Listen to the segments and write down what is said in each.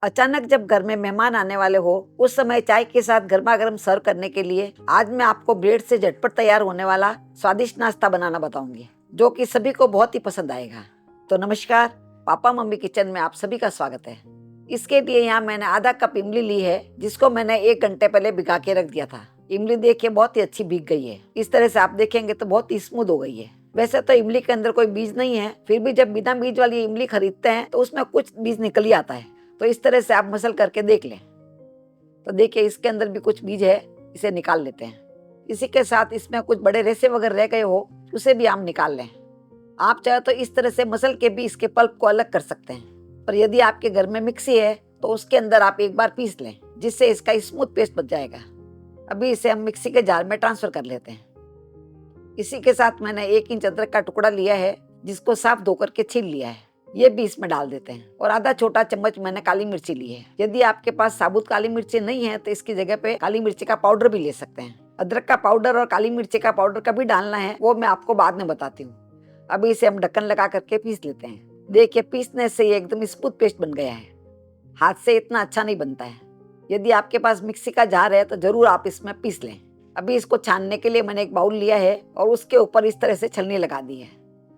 अचानक जब घर में मेहमान आने वाले हो उस समय चाय के साथ गर्मा गर्म सर्व करने के लिए आज मैं आपको ब्रेड से झटपट तैयार होने वाला स्वादिष्ट नाश्ता बनाना बताऊंगी जो कि सभी को बहुत ही पसंद आएगा। तो नमस्कार, पापा मम्मी किचन में आप सभी का स्वागत है। इसके लिए यहाँ मैंने आधा कप इमली ली है जिसको मैंने 1 घंटे पहले भिगा के रख दिया था। इमली देखिए बहुत ही अच्छी भीग गई है। इस तरह से आप देखेंगे तो बहुत ही स्मूथ हो गई है। वैसे तो इमली के अंदर कोई बीज नहीं है, फिर भी जब बिना बीज वाली इमली खरीदते हैं तो उसमें कुछ बीज निकल ही आता है। तो इस तरह से आप मसल करके देख लें। तो देखिए इसके अंदर भी कुछ बीज है, इसे निकाल लेते हैं। इसी के साथ इसमें कुछ बड़े रेशे वगैरह रह गए हो उसे भी आप निकाल लें। आप चाहे तो इस तरह से मसल के भी इसके पल्प को अलग कर सकते हैं, पर यदि आपके घर में मिक्सी है तो उसके अंदर आप एक बार पीस लें जिससे इसका स्मूथ पेस्ट बन जाएगा। अभी इसे हम मिक्सी के जार में ट्रांसफर कर लेते हैं। इसी के साथ मैंने 1 इंच अदरक का टुकड़ा लिया है जिसको साफ धोकर के छील लिया है, ये भी इसमें डाल देते हैं। और आधा छोटा चम्मच मैंने काली मिर्ची ली है। यदि आपके पास साबुत काली मिर्ची नहीं है तो इसकी जगह पे काली मिर्ची का पाउडर भी ले सकते हैं। अदरक का पाउडर और काली मिर्ची का पाउडर कभी डालना है वो मैं आपको बाद में बताती हूँ। अभी इसे हम ढक्कन लगा करके पीस लेते हैं। देखिए पीसने से ये एकदम स्मूथ पेस्ट बन गया है। हाथ से इतना अच्छा नहीं बनता है। यदि आपके पास मिक्सी का जार है तो जरूर आप इसमें पीस लें। अभी इसको छानने के लिए मैंने एक बाउल लिया है और उसके ऊपर इस तरह से छलनी लगा दी है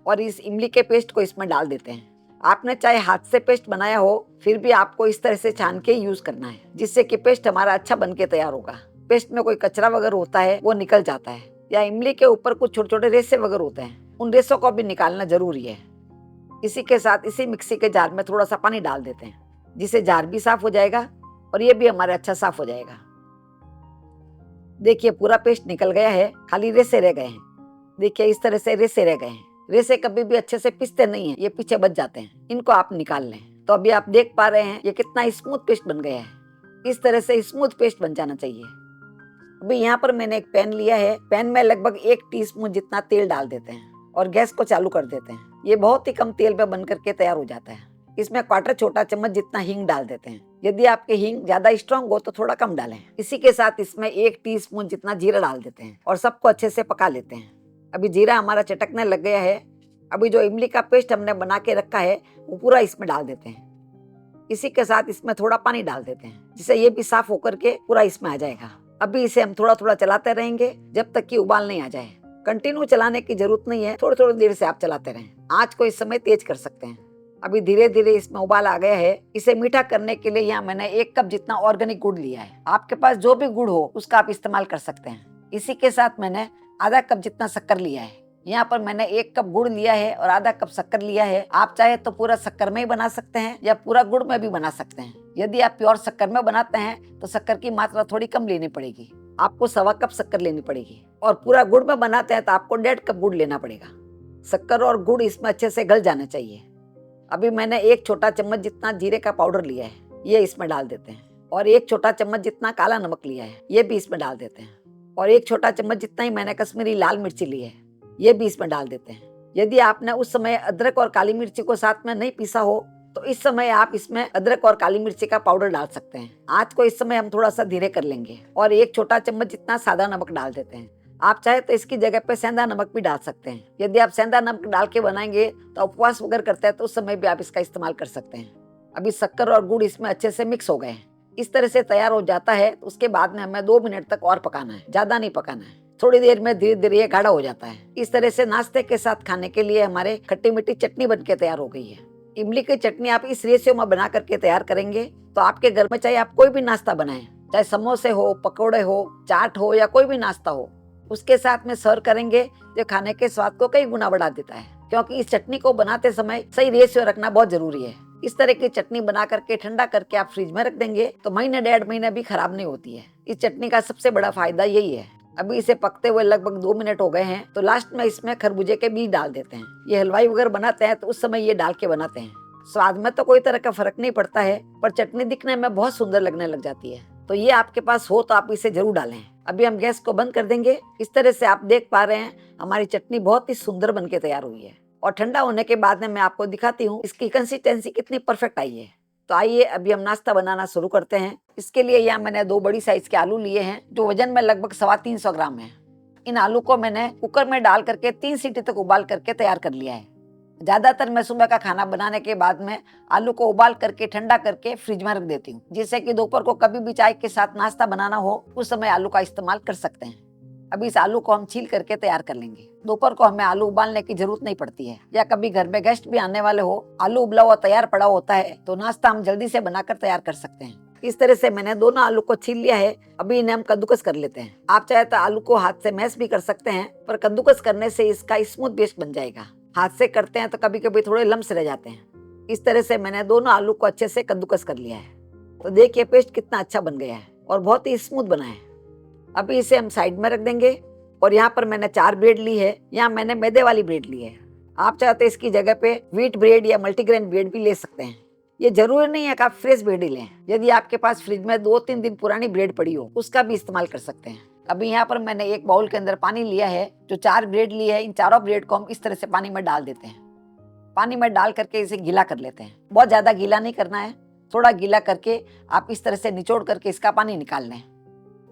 और इस इमली के पेस्ट को इसमें डाल देते हैं। आपने चाहे हाथ से पेस्ट बनाया हो फिर भी आपको इस तरह से छान के यूज करना है जिससे कि पेस्ट हमारा अच्छा बन के तैयार होगा। पेस्ट में कोई कचरा वगैरह होता है वो निकल जाता है, या इमली के ऊपर कुछ छोटे छोटे रेशे वगैरह होते हैं, उन रेशों को भी निकालना जरूरी है। इसी के साथ इसी मिक्सी के जार में थोड़ा सा पानी डाल देते हैं जिससे जार भी साफ हो जाएगा और ये भी हमारे अच्छा साफ हो जाएगा। देखिए पूरा पेस्ट निकल गया है, खाली रेशे रह गए हैं। देखिए इस तरह से रेशे रह गए हैं। रेशे कभी भी अच्छे से पिसते नहीं है, ये पीछे बच जाते हैं, इनको आप निकाल लें। तो अभी आप देख पा रहे हैं ये कितना स्मूथ पेस्ट बन गया है। इस तरह से स्मूथ पेस्ट बन जाना चाहिए। अभी यहाँ पर मैंने एक पैन लिया है। पैन में लगभग 1 टीस्पून जितना तेल डाल देते हैं और गैस को चालू कर देते हैं। ये बहुत ही कम तेल पे बन करके तैयार हो जाता है। इसमें 1/4 छोटा चम्मच जितना हींग डाल देते हैं। यदि आपके हींग ज्यादा स्ट्रांग हो तो थोड़ा कम डालें। इसी के साथ इसमें 1 टीस्पून जितना जीरा डाल देते हैं और सबको अच्छे से पका लेते हैं। अभी जीरा हमारा चटकने लग गया है। अभी जो इमली का पेस्ट हमने बना के रखा है वो पूरा इसमें डाल देते हैं। इसी के साथ इसमें थोड़ा पानी डाल देते हैं जिससे ये भी साफ होकर के पूरा इसमें आ जाएगा। अभी इसे हम थोड़ा थोड़ा चलाते रहेंगे जब तक कि उबाल नहीं आ जाए। कंटिन्यू चलाने की जरूरत नहीं है, थोड़ी थोड़ी देर से आप चलाते रहें। आंच को इस समय तेज कर सकते हैं। अभी धीरे धीरे इसमें उबाल आ गया है। इसे मीठा करने के लिए यहाँ मैंने 1 कप जितना ऑर्गेनिक गुड़ लिया है। आपके पास जो भी गुड़ हो उसका आप इस्तेमाल कर सकते हैं। इसी के साथ मैंने आधा कप जितना शक्कर लिया है। यहाँ पर मैंने 1 कप गुड़ लिया है और आधा कप शक्कर लिया है। आप चाहे तो पूरा शक्कर में ही बना सकते हैं या पूरा गुड़ में भी बना सकते हैं। यदि आप प्योर शक्कर में बनाते हैं तो शक्कर की मात्रा थोड़ी कम लेनी पड़ेगी, आपको 1/4 कप शक्कर लेनी पड़ेगी। और पूरा गुड़ में बनाते हैं तो आपको 1.5 कप गुड़ लेना पड़ेगा। शक्कर और गुड़ इसमें अच्छे से गल जाना चाहिए। अभी मैंने 1 छोटा चम्मच जितना जीरे का पाउडर लिया है, ये इसमें डाल देते हैं। और 1 छोटा चम्मच जितना काला नमक लिया है, ये भी इसमें डाल देते हैं। और 1 छोटा चम्मच जितना ही मैंने कश्मीरी लाल मिर्ची ली है, ये भी इसमें डाल देते हैं। यदि आपने उस समय अदरक और काली मिर्ची को साथ में नहीं पीसा हो तो इस समय आप इसमें अदरक और काली मिर्ची का पाउडर डाल सकते हैं। आंच को इस समय हम थोड़ा सा धीरे कर लेंगे और 1 छोटा चम्मच जितना सादा नमक डाल देते हैं। आप चाहे तो इसकी जगह पे सेंधा नमक भी डाल सकते हैं। यदि आप सेंधा नमक डाल के बनाएंगे तो उपवास वगैरह करते हैं तो उस समय भी आप इसका इस्तेमाल कर सकते हैं। अभी शक्कर और गुड़ इसमें अच्छे से मिक्स हो गए हैं। इस तरह से तैयार हो जाता है तो उसके बाद में हमें 2 मिनट तक और पकाना है, ज्यादा नहीं पकाना है। थोड़ी देर में धीरे धीरे ये गाढ़ा हो जाता है। इस तरह से नाश्ते के साथ खाने के लिए हमारे खट्टी मीठी चटनी बनके तैयार हो गई है। इमली की चटनी आप इस रेशियो में बना करके तैयार करेंगे तो आपके घर में चाहे आप कोई भी नाश्ता बनाएं, चाहे समोसे हो, पकौड़े हो, चाट हो या कोई भी नाश्ता हो, उसके साथ में सर्व करेंगे जो खाने के स्वाद को कई गुना बढ़ा देता है। क्योंकि इस चटनी को बनाते समय सही रेशियो रखना बहुत जरूरी है। इस तरह की चटनी बना करके ठंडा करके आप फ्रिज में रख देंगे तो महीने 1.5 महीने भी खराब नहीं होती है। इस चटनी का सबसे बड़ा फायदा यही है। अभी इसे पकते हुए लगभग 2 मिनट हो गए हैं तो लास्ट में इसमें खरबूजे के बीज डाल देते हैं। ये हलवाई वगैरह बनाते हैं तो उस समय ये डाल के बनाते हैं। स्वाद में तो कोई तरह का फर्क नहीं पड़ता है, पर चटनी दिखने में बहुत सुंदर लगने लग जाती है। तो ये आपके पास हो तो आप इसे जरूर डालें। अभी हम गैस को बंद कर देंगे। इस तरह से आप देख पा रहे हैं हमारी चटनी बहुत ही सुंदर बनके तैयार हुई है। और ठंडा होने के बाद में मैं आपको दिखाती हूँ इसकी कंसिस्टेंसी कितनी परफेक्ट आई है। तो आइए अभी हम नाश्ता बनाना शुरू करते हैं। इसके लिए यहाँ मैंने 2 बड़ी साइज के आलू लिए हैं जो वजन में लगभग 350 ग्राम है। इन आलू को मैंने कुकर में डाल करके 3 सीटी तक उबाल करके तैयार कर लिया है। ज्यादातर मैं सुबह का खाना बनाने के बाद में आलू को उबाल करके ठंडा करके फ्रिज में रख देती हूँ, जिससे कि दोपहर को कभी भी चाय के साथ नाश्ता बनाना हो उस समय आलू का इस्तेमाल कर सकते हैं। अभी इस आलू को हम छील करके तैयार कर लेंगे। दोपहर को हमें आलू उबालने की जरूरत नहीं पड़ती है, या कभी घर में गेस्ट भी आने वाले हो, आलू उबला हुआ तैयार पड़ा होता है तो नाश्ता हम जल्दी से बनाकर तैयार कर सकते हैं। इस तरह से मैंने दोनों आलू को छील लिया है। अभी इन्हें हम कद्दूकस कर लेते हैं। आप चाहे तो आलू को हाथ से मैश भी कर सकते हैं, पर कद्दूकस करने से इसका स्मूथ पेस्ट बन जाएगा। हाथ से करते हैं तो कभी कभी थोड़े लम्स रह जाते हैं। इस तरह से मैंने दोनों आलू को अच्छे से कद्दूकस कर लिया है। तो देखिए पेस्ट कितना अच्छा बन गया है और बहुत ही स्मूथ बना है। अभी इसे हम साइड में रख देंगे। और यहाँ पर मैंने 4 ब्रेड ली है। यहाँ मैंने मैदे वाली ब्रेड ली है। आप चाहते हैं इसकी जगह पे व्हीट ब्रेड या मल्टीग्रेन ब्रेड भी ले सकते हैं। ये जरूरी नहीं है कि आप फ्रेश ब्रेड ही लें। यदि आपके पास फ्रिज में 2-3 दिन पुरानी ब्रेड पड़ी हो, उसका भी इस्तेमाल कर सकते हैं। अभी यहाँ पर मैंने एक बाउल के अंदर पानी लिया है। जो 4 ब्रेड ली है, इन चारों ब्रेड को हम इस तरह से पानी में डाल देते हैं। पानी में डाल करके इसे गीला कर लेते हैं। बहुत ज्यादा गीला नहीं करना है, थोड़ा गीला करके आप इस तरह से निचोड़ करके इसका पानी निकाल लें।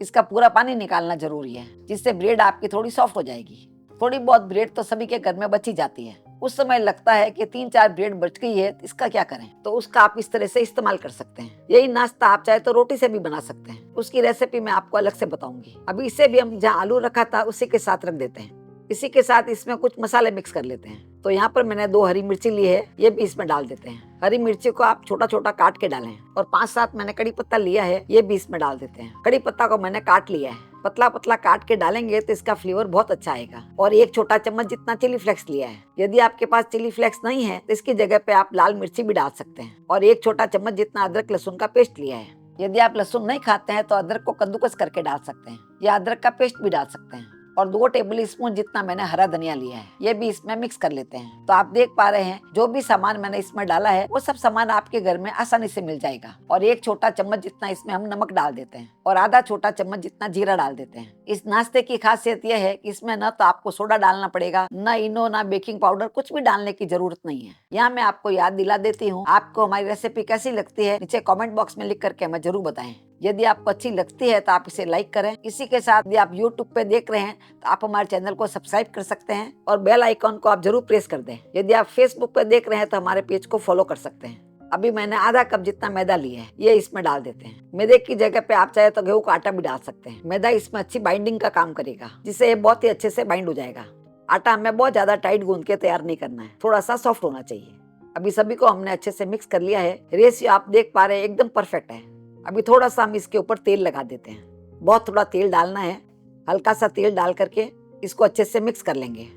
इसका पूरा पानी निकालना जरूरी है, जिससे ब्रेड आपकी थोड़ी सॉफ्ट हो जाएगी। थोड़ी बहुत ब्रेड तो सभी के घर में बची जाती है। उस समय लगता है कि 3-4 ब्रेड बच गई है, इसका क्या करें, तो उसका आप इस तरह से इस्तेमाल कर सकते हैं। यही नाश्ता आप चाहे तो रोटी से भी बना सकते हैं। उसकी रेसिपी मैं आपको अलग से बताऊंगी। अभी इसे भी हम जहाँ आलू रखा था उसी के साथ रख देते हैं। इसी के साथ इसमें कुछ मसाले मिक्स कर लेते हैं। तो यहाँ पर मैंने 2 हरी मिर्ची ली है, ये भी इसमें डाल देते हैं। हरी मिर्ची को आप छोटा छोटा काट के डालें। और 5-7 मैंने कड़ी पत्ता लिया है, ये भी इसमें डाल देते हैं। कड़ी पत्ता को मैंने काट लिया है। पतला पतला काट के डालेंगे तो इसका फ्लेवर बहुत अच्छा आएगा। और 1 छोटा चम्मच जितना चिली फ्लेक्स लिया है। यदि आपके पास चिली फ्लेक्स नहीं है तो इसकी जगह पे आप लाल मिर्ची भी डाल सकते हैं। और 1 छोटा चम्मच जितना अदरक लहसुन का पेस्ट लिया है। यदि आप लहसुन नहीं खाते हैं तो अदरक को कद्दूकस करके डाल सकते हैं, या अदरक का पेस्ट भी डाल सकते हैं। और 2 टेबल स्पून जितना मैंने हरा धनिया लिया है, ये भी इसमें मिक्स कर लेते हैं। तो आप देख पा रहे हैं जो भी सामान मैंने इसमें डाला है वो सब सामान आपके घर में आसानी से मिल जाएगा। और 1 छोटा चम्मच जितना इसमें हम नमक डाल देते हैं, और आधा छोटा चम्मच जितना जीरा डाल देते हैं। इस नाश्ते की खासियत यह है कि इसमें न तो आपको सोडा डालना पड़ेगा, न इनो, न बेकिंग पाउडर, कुछ भी डालने की जरूरत नहीं है। यहाँ मैं आपको याद दिला देती हूँ, आपको हमारी रेसिपी कैसी लगती है नीचे कमेंट बॉक्स में लिख करके हमें जरूर बताएं। यदि आपको अच्छी लगती है तो आप इसे लाइक करें। इसी के साथ यदि आप YouTube पे देख रहे हैं तो आप हमारे चैनल को सब्सक्राइब कर सकते हैं, और बेल आइकॉन को आप जरूर प्रेस कर दें। यदि आप Facebook पे देख रहे हैं तो हमारे पेज को फॉलो कर सकते हैं। अभी मैंने आधा कप जितना मैदा लिया है, ये इसमें डाल देते हैं। मैदे की जगह पे आप चाहे तो गेहूं का आटा भी डाल सकते हैं। मैदा इसमें अच्छी बाइंडिंग का काम करेगा, जिससे ये बहुत ही अच्छे से बाइंड हो जाएगा। आटा हमें बहुत ज्यादा टाइट गूंद के तैयार नहीं करना है, थोड़ा सा सॉफ्ट होना चाहिए। अभी सभी को हमने अच्छे से मिक्स कर लिया है। रेशियो आप देख पा रहे हैं एकदम परफेक्ट है। अभी थोड़ा सा हम इसके ऊपर तेल लगा देते हैं। बहुत थोड़ा तेल डालना है, हल्का सा तेल डाल करके इसको अच्छे से मिक्स कर लेंगे।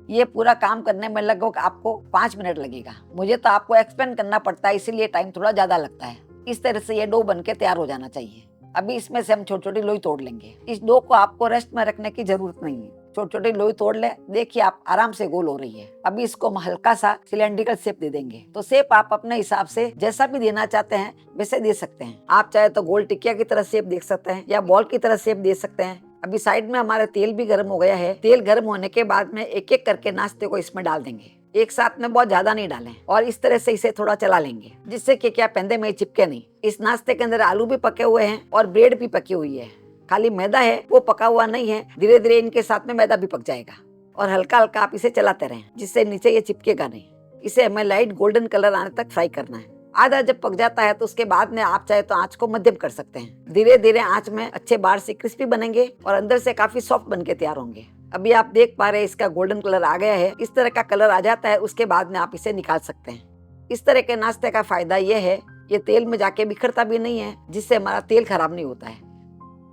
ये पूरा काम करने में लगभग आपको 5 मिनट लगेगा। मुझे तो आपको एक्सप्लेन करना पड़ता है, इसीलिए टाइम थोड़ा ज्यादा लगता है। इस तरह से ये डो बन के तैयार हो जाना चाहिए। अभी इसमें से हम छोटी छोटी लोई तोड़ लेंगे। इस डो को आपको रेस्ट में रखने की जरूरत नहीं है, छोटी छोटी लोई तोड़ ले। देखिए आप आराम से गोल हो रही है। अभी इसको हम हल्का सा सिलेंड्रिकल शेप दे देंगे। तो शेप आप अपने हिसाब से जैसा भी देना चाहते हैं वैसे दे सकते हैं। आप चाहे तो गोल टिकिया की तरह शेप दे सकते हैं, या बॉल की तरह शेप दे सकते हैं। अभी साइड में हमारा तेल भी गर्म हो गया है। तेल गर्म होने के बाद में एक एक करके नाश्ते को इसमें डाल देंगे। एक साथ में बहुत ज्यादा नहीं डालें, और इस तरह से इसे थोड़ा चला लेंगे, जिससे कि क्या पेंदे में चिपके नहीं। इस नाश्ते के अंदर आलू भी पके हुए हैं और ब्रेड भी पकी हुई है। खाली मैदा है वो पका हुआ नहीं है। धीरे धीरे इनके साथ में मैदा भी पक जाएगा। और हल्का हल्का आप इसे चलाते रहें, जिससे नीचे ये चिपकेगा नहीं। इसे हमें लाइट गोल्डन कलर आने तक फ्राई करना है। आधा जब पक जाता है तो उसके बाद में आप चाहे तो आंच को मध्यम कर सकते हैं। धीरे धीरे आंच में अच्छे बाहर से क्रिस्पी बनेंगे और अंदर से काफी सॉफ्ट बन के तैयार होंगे। अभी आप देख पा रहे हैं इसका गोल्डन कलर आ गया है। इस तरह का कलर आ जाता है, उसके बाद में आप इसे निकाल सकते हैं। इस तरह के नाश्ते का फायदा यह है, ये तेल में जाके बिखरता भी नहीं है, जिससे हमारा तेल खराब नहीं होता है।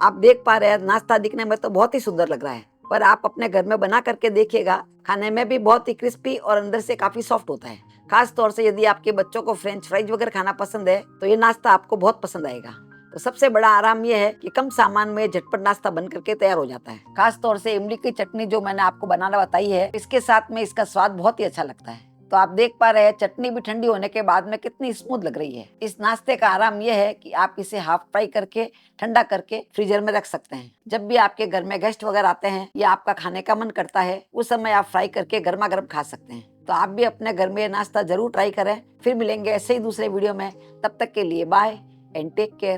आप देख पा रहे हैं नाश्ता दिखने में तो बहुत ही सुंदर लग रहा है, पर आप अपने घर में बना करके देखिएगा, खाने में भी बहुत ही क्रिस्पी और अंदर से काफी सॉफ्ट होता है। खास तौर से यदि आपके बच्चों को फ्रेंच फ्राइज वगैरह खाना पसंद है तो ये नाश्ता आपको बहुत पसंद आएगा। तो सबसे बड़ा आराम यह है कि कम सामान में झटपट नाश्ता बन करके तैयार हो जाता है। खास तौर से इमली की चटनी जो मैंने आपको बनाना बताई है, इसके साथ में इसका स्वाद बहुत ही अच्छा लगता है। तो आप देख पा रहे हैं चटनी भी ठंडी होने के बाद में कितनी स्मूथ लग रही है। इस नाश्ते का आराम यह है कि आप इसे हाफ फ्राई करके ठंडा करके फ्रीजर में रख सकते हैं। जब भी आपके घर में गेस्ट वगैरह आते हैं या आपका खाने का मन करता है, उस समय आप फ्राई करके गर्मा गर्म खा सकते हैं। तो आप भी अपने घर में ये नाश्ता जरूर ट्राई करें। फिर मिलेंगे ऐसे ही दूसरे वीडियो में। तब तक के लिए बाय एंड टेक केयर।